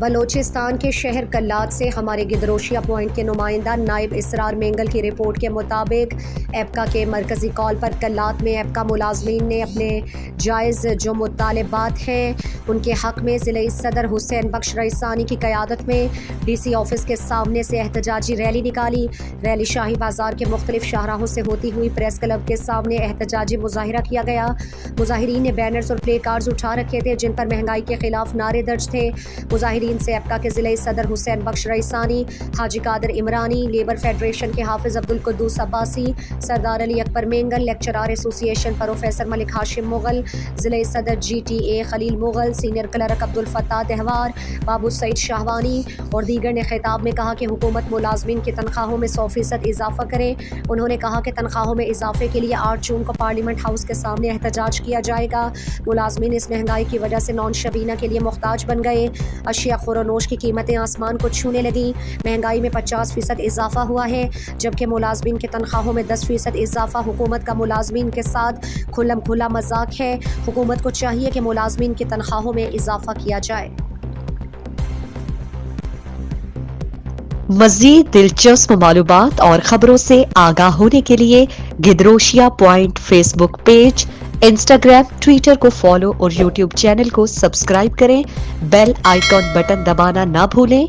بلوچستان کے شہر کلات سے ہمارے گدروشیا پوائنٹ کے نمائندہ نائب اسرار مینگل کی رپورٹ کے مطابق ایپکا کے مرکزی کال پر کلات میں ایپکا ملازمین نے اپنے جائز جو مطالبات ہیں ان کے حق میں ضلعی صدر حسین بخش رئیسانی کی قیادت میں ڈی سی آفس کے سامنے سے احتجاجی ریلی نکالی۔ ریلی شاہی بازار کے مختلف شاہراہوں سے ہوتی ہوئی پریس کلب کے سامنے احتجاجی مظاہرہ کیا گیا۔ مظاہرین نے بینرز اور پلے کارڈز اٹھا رکھے تھے جن پر مہنگائی کے خلاف نعرے درج تھے۔ مظاہرین سے ایپکا کے ضلعی صدر حسین بخش رئیسانی، حاجی قادر عمرانی، لیبر فیڈریشن کے حافظ عبدالقدوس عباسی، سردار علی اکبر مینگل، لیکچرار ایسوسی ایشن پروفیسر ملک ہاشم مغل، ضلعی صدر G T A Khalil Mughal, senior clerk Abdul Fattah Dehwar, Babu Saeed Shahwani اور دیگر نے خطاب میں کہا کہ حکومت ملازمین کی تنخواہوں میں 100% اضافہ کرے۔ انہوں نے کہا کہ تنخواہوں میں اضافے کے لیے 8 جون کو پارلیمنٹ ہاؤس کے سامنے احتجاج کیا جائے گا۔ ملازمین اس مہنگائی کی وجہ سے نان شبینہ کے لیے محتاج بن گئے۔ اشیاء خور و نوش کی قیمتیں آسمان کو چھونے لگیں۔ مہنگائی میں 50% اضافہ ہوا ہے جبکہ ملازمین کی تنخواہوں میں 10% اضافہ حکومت کا ملازمین کے ساتھ کھلم کھلا مذاق ہے۔ حکومت کو چاہیے کہ ملازمین کی تنخواہوں میں اضافہ کیا جائے۔ مزید دلچسپ معلومات اور خبروں سے آگاہ ہونے کے لیے Gedrosia point Facebook page, Instagram, Twitter کو فالو اور یوٹیوب چینل کو سبسکرائب کریں۔ بیل آئیکن بٹن دبانا نہ بھولیں